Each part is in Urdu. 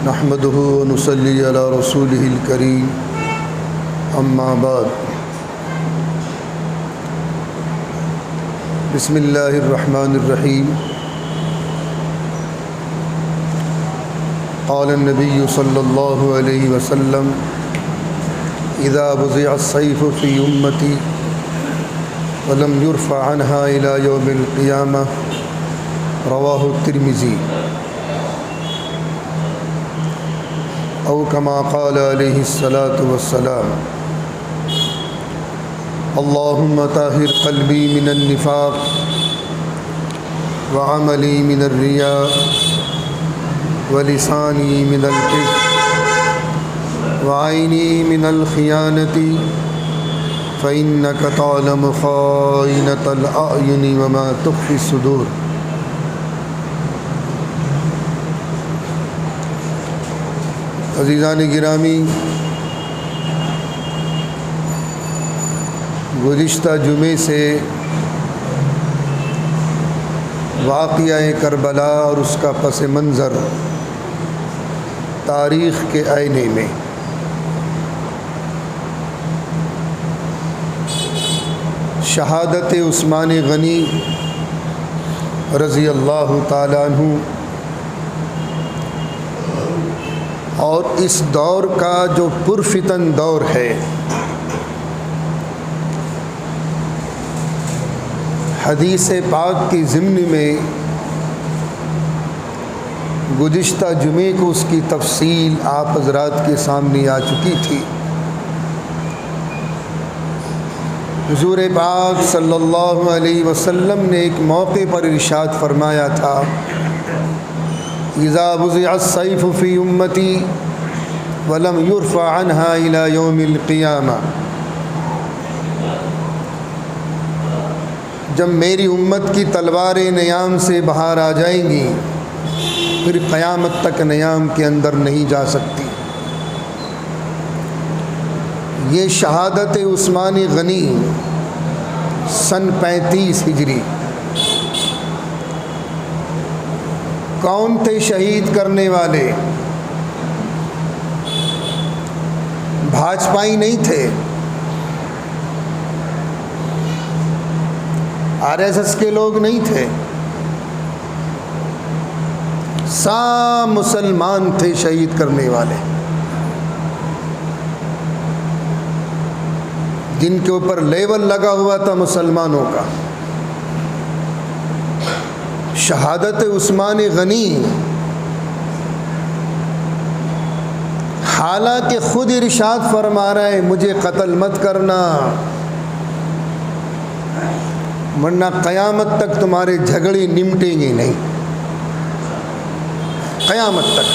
نحمده ونصلي على رسوله الكريم اما بعد بسم اللہ الرحمن الرحیم قال النبي صلی اللہ علیہ وسلم اذا وضع السيف في امتي ولم يرفع عنها الى يوم القيامة رواہ الترمذی او کما قال علیہ الصلاۃ والسلام اللہم طہر قلبی من النفاق وعملی من الریاء ولسانی من الکذب وعینی من الخیانۃ فإنک تعلم خائنۃ الأعین وما تخفی الصدور۔ عزیزان گرامی، گزشتہ جمعے سے واقعہ کربلا اور اس کا پس منظر تاریخ کے آئینے میں شہادت عثمان غنی رضی اللہ تعالیٰ عنہ اور اس دور کا جو پرفتن دور ہے، حدیث پاک کی ضمن میں گزشتہ جمعے کو اس کی تفصیل آپ حضرات کے سامنے آ چکی تھی۔ حضور پاک صلی اللہ علیہ وسلم نے ایک موقع پر ارشاد فرمایا تھا، اذا وضع السیف فی امتی ولم یرفع عنها الى یوم القیامہ، جب میری امت کی تلواریں نیام سے باہر آ جائیں گی پھر قیامت تک نیام کے اندر نہیں جا سکتی۔ یہ شہادت عثمان غنی سن 35 ہجری۔ کون تھے شہید کرنے والے؟ بھاجپائی نہیں تھے، RSS کے لوگ نہیں تھے، سب مسلمان تھے شہید کرنے والے، جن کے اوپر لیبل لگا ہوا تھا مسلمانوں کا۔ شہادت عثمان غنی، حالانکہ خود ارشاد فرما رہا ہے مجھے قتل مت کرنا ورنہ قیامت تک تمہارے جھگڑے نمٹیں گے نہیں، قیامت تک۔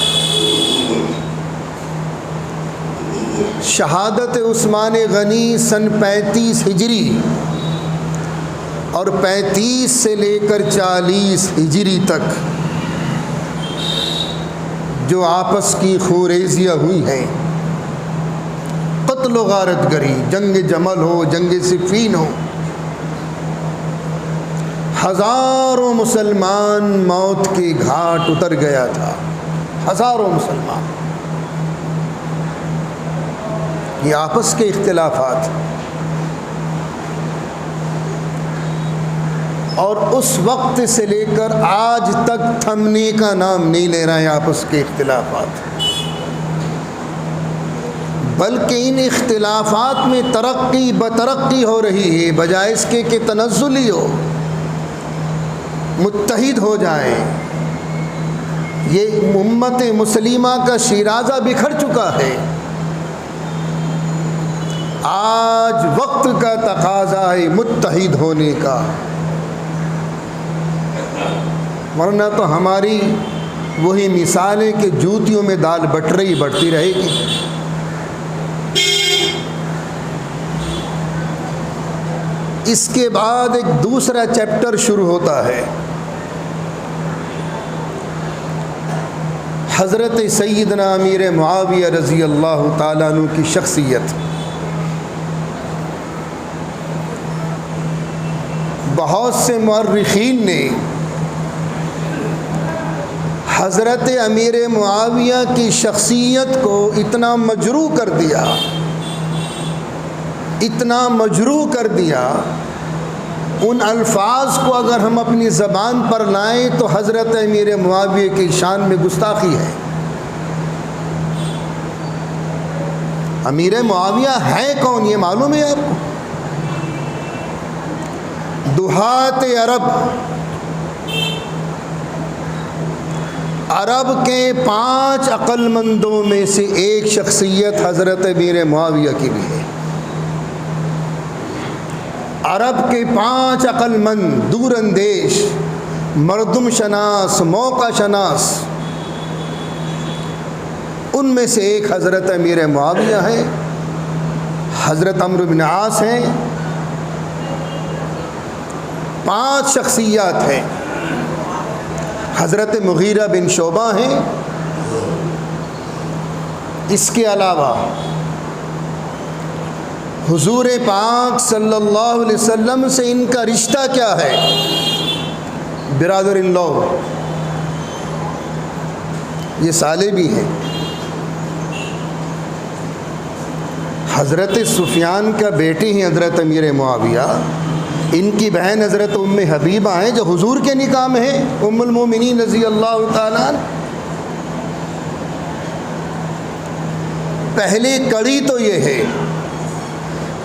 شہادت عثمان غنی سن 35 ہجری اور 35 سے لے کر 40 ہجری تک جو آپس کی خوریزیاں ہوئی ہیں، قتل و غارت گری، جنگ جمل ہو، جنگ صفین ہو، ہزاروں مسلمان موت کے گھاٹ اتر گیا تھا، ہزاروں مسلمان۔ یہ آپس کے اختلافات اور اس وقت سے لے کر آج تک تھمنے کا نام نہیں لے رہے ہیں آپس کے اختلافات، بلکہ ان اختلافات میں ترقی بترقی ہو رہی ہے، بجائے اس کے کہ تنزلی ہو، متحد ہو جائیں۔ یہ امت مسلمہ کا شیرازہ بکھر چکا ہے، آج وقت کا تقاضا ہے متحد ہونے کا، ورنہ تو ہماری وہی مثال ہے کہ جوتیوں میں دال بٹ رہی بڑھتی رہے گی۔ اس کے بعد ایک دوسرا چیپٹر شروع ہوتا ہے، حضرت سیدنا امیر معاویہ رضی اللہ تعالیٰ عنہ کی شخصیت۔ بہت سے مورخین نے حضرت امیر معاویہ کی شخصیت کو اتنا مجروح کر دیا، اتنا مجروح کر دیا، ان الفاظ کو اگر ہم اپنی زبان پر لائیں تو حضرت امیر معاویہ کی شان میں گستاخی ہے۔ امیر معاویہ ہے کون یہ معلوم ہے آپ کو؟ دہات عرب، عرب کے 5 عقل مندوں میں سے ایک شخصیت حضرت امیر معاویہ کی بھی ہے۔ عرب کے 5 عقل مند، دور اندیش، مردم شناس، موقع شناس، ان میں سے ایک حضرت امیر معاویہ ہے، حضرت عمرو بن عاص ہیں۔ 5 شخصیات ہیں۔ حضرت مغیرہ بن شعبہ ہیں۔ اس کے علاوہ حضور پاک صلی اللہ علیہ وسلم سے ان کا رشتہ کیا ہے؟ برادر ان لو، یہ سالے بھی ہیں۔ حضرت سفیان کا بیٹے ہیں حضرت امیر معاویہ، ان کی بہن حضرت ام حبیبہ ہیں جو حضور کے نکاح میں ہیں، ام المومنین رضی اللہ تعالیٰ عنہ۔ پہلی کڑی تو یہ ہے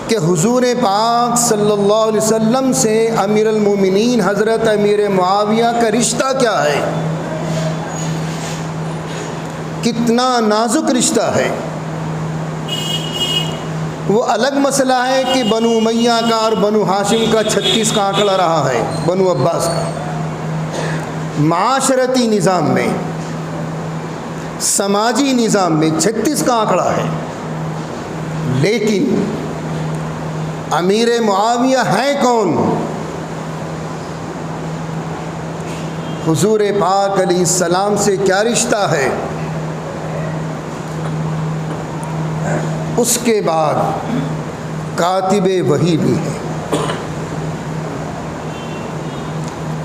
کہ حضور پاک صلی اللہ علیہ وسلم سے امیر المومنین حضرت امیر معاویہ کا رشتہ کیا ہے، کتنا نازک رشتہ ہے۔ وہ الگ مسئلہ ہے کہ بنو امیہ کا اور بنو ہاشم کا 36 کا آنکڑا رہا ہے، بنو عباس کا معاشرتی نظام میں، سماجی نظام میں 36 کا آنکڑا ہے، لیکن امیر معاویہ ہیں کون؟ حضور پاک علیہ السلام سے کیا رشتہ ہے؟ اس کے بعد کاتب وحی بھی ہے،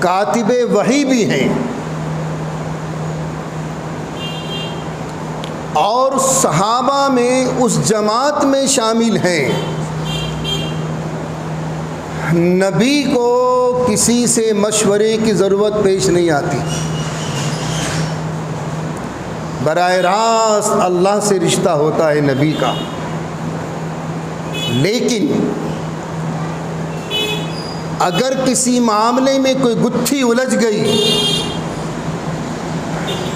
کاتب وحی بھی ہیں، اور صحابہ میں اس جماعت میں شامل ہیں۔ نبی کو کسی سے مشورے کی ضرورت پیش نہیں آتی، براہ راست اللہ سے رشتہ ہوتا ہے نبی کا۔ لیکن اگر کسی معاملے میں کوئی گتھی الجھ گئی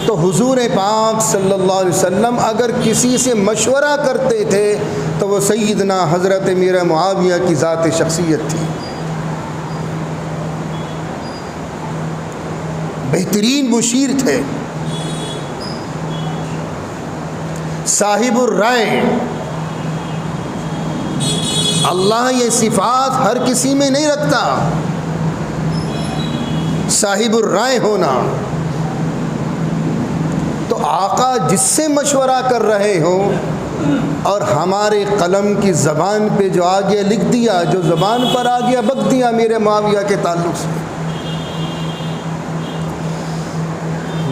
تو حضور پاک صلی اللہ علیہ وسلم اگر کسی سے مشورہ کرتے تھے تو وہ سیدنا حضرت امیر معاویہ کی ذات شخصیت تھی۔ بہترین مشیر تھے، صاحب الرائے۔ اللہ یہ صفات ہر کسی میں نہیں رکھتا، صاحب الرائے ہونا۔ تو آقا جس سے مشورہ کر رہے ہوں اور ہمارے قلم کی زبان پہ جو آ گیا لکھ دیا، جو زبان پر آ گیا بک دیا میرے معاویہ کے تعلق سے۔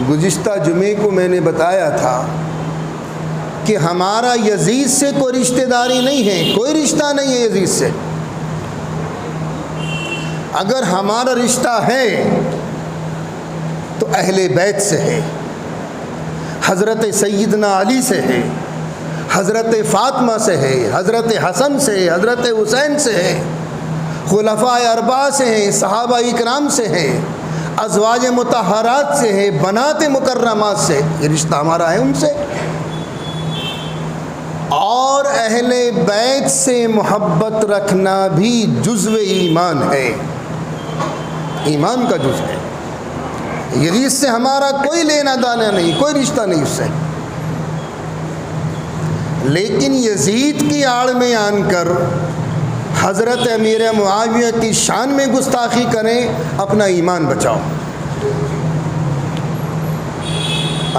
گزشتہ جمعے کو میں نے بتایا تھا کہ ہمارا یزید سے کوئی رشتہ داری نہیں ہے، کوئی رشتہ نہیں ہے یزید سے۔ اگر ہمارا رشتہ ہے تو اہل بیت سے ہے، حضرت سیدنا علی سے ہے، حضرت فاطمہ سے ہے، حضرت حسن سے ہے، حضرت حسین سے ہے، خلفائے اربعہ سے ہیں، صحابہ اکرام سے ہے، ازواج مطہرات سے ہے، بنات مکرمات سے، یہ رشتہ ہمارا ہے ان سے۔ اور اہل بیت سے محبت رکھنا بھی جزو ایمان ہے، ایمان کا جز ہے۔ یزید سے ہمارا کوئی لینا دینا نہیں، کوئی رشتہ نہیں اس سے۔ لیکن یزید کی آڑ میں آن کر حضرت امیر معاویہ کی شان میں گستاخی کریں، اپنا ایمان بچاؤ۔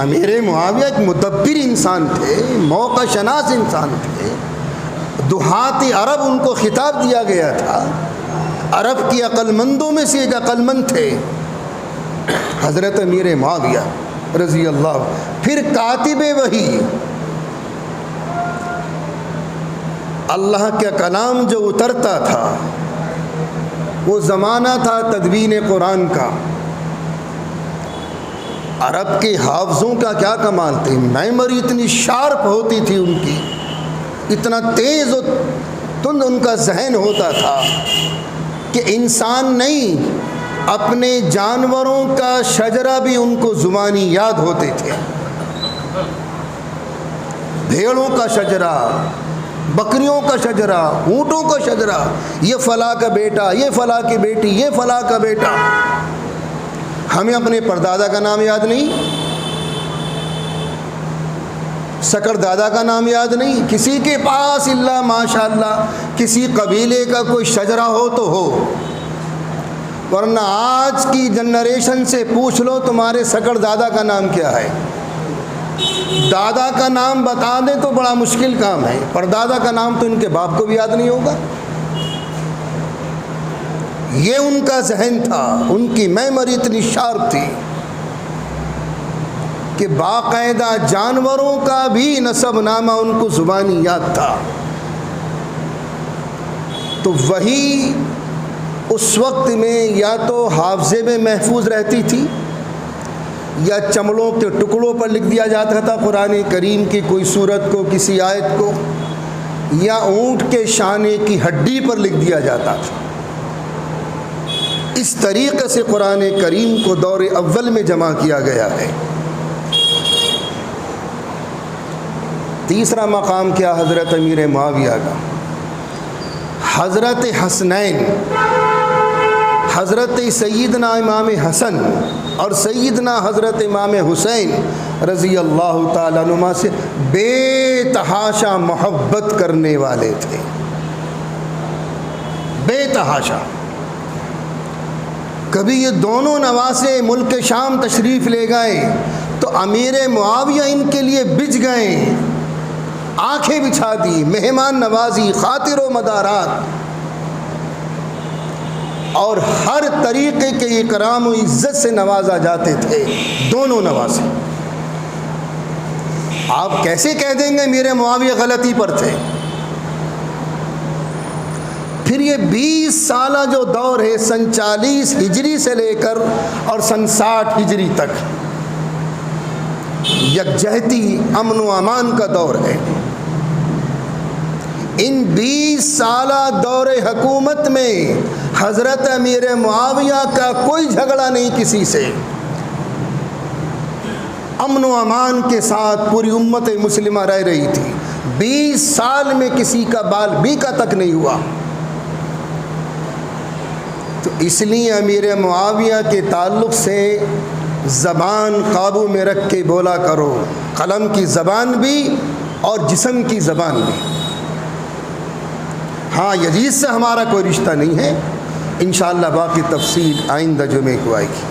امیر معاویہ ایک مدبر انسان تھے، موقع شناس انسان تھے، دہات عرب ان کو خطاب دیا گیا تھا، عرب کی عقل مندوں میں سے ایک عقل مند تھے حضرت امیر معاویہ۔ رضی اللہ. پھر کاتب وحی، اللہ کا کلام جو اترتا تھا، وہ زمانہ تھا تدوین قرآن کا. عرب کے حافظوں کا کیا کمال تھی، میموری اتنی شارپ ہوتی تھی ان کی، اتنا تیز و تند ان کا ذہن ہوتا تھا کہ انسان نہیں، اپنے جانوروں کا شجرہ بھی ان کو زبانی یاد ہوتے تھے. بھیڑوں کا شجرہ، بکریوں کا شجرہ، اونٹوں کا شجرہ، یہ فلاں کا بیٹا، یہ فلاں کی بیٹی، یہ فلاں کا بیٹا. ہمیں اپنے پردادا کا نام یاد نہیں، سکر دادا کا نام یاد نہیں. کسی کے پاس اللہ ماشاء اللہ کسی قبیلے کا کوئی شجرہ ہو تو ہو، ورنہ آج کی جنریشن سے پوچھ لو تمہارے سکر دادا کا نام کیا ہے. دادا کا نام بتا دیں تو بڑا مشکل کام ہے، پردادا کا نام تو ان کے باپ کو بھی یاد نہیں ہوگا. یہ ان کا ذہن تھا، ان کی میموری اتنی شارپ تھی کہ باقاعدہ جانوروں کا بھی نسب نامہ ان کو زبانی یاد تھا. تو وہی اس وقت میں یا تو حافظے میں محفوظ رہتی تھی، یا چمڑوں کے ٹکڑوں پر لکھ دیا جاتا تھا قرآن کریم کی کوئی صورت کو، کسی آیت کو، یا اونٹ کے شانے کی ہڈی پر لکھ دیا جاتا تھا. اس طریقے سے قرآن کریم کو دور اول میں جمع کیا گیا ہے. تیسرا مقام کیا حضرت امیر معاویہ کا؟ حضرت حسنین، حضرت سیدنا امام حسن اور سیدنا حضرت امام حسین رضی اللہ تعالیٰ عنہما سے بے تحاشا محبت کرنے والے تھے، بے تحاشا. کبھی یہ دونوں نواسے ملک شام تشریف لے گئے تو امیر معاویہ ان کے لیے بچ گئے، آنکھیں بچھا دی، مہمان نوازی، خاطر و مدارات، اور ہر طریقے کے اکرام و عزت سے نوازا جاتے تھے دونوں نواسے. آپ کیسے کہہ دیں گے میرے معاویہ غلطی پر تھے؟ پھر یہ 20 سالہ جو دور ہے، سن 40 ہجری سے لے کر اور سن 60 ہجری تک، یکجہتی، امن و امان کا دور ہے. ان 20 سالہ دور حکومت میں حضرت امیر معاویہ کا کوئی جھگڑا نہیں کسی سے، امن و امان کے ساتھ پوری امت مسلمہ رہ رہی تھی. 20 سال میں کسی کا بال بیکا تک نہیں ہوا. تو اس لیے امیر معاویہ کے تعلق سے زبان قابو میں رکھ کے بولا کرو، قلم کی زبان بھی اور جسم کی زبان بھی. ہاں یزید سے ہمارا کوئی رشتہ نہیں ہے، انشاءاللہ باقی تفصیل آئندہ جمعے کو آئے گی.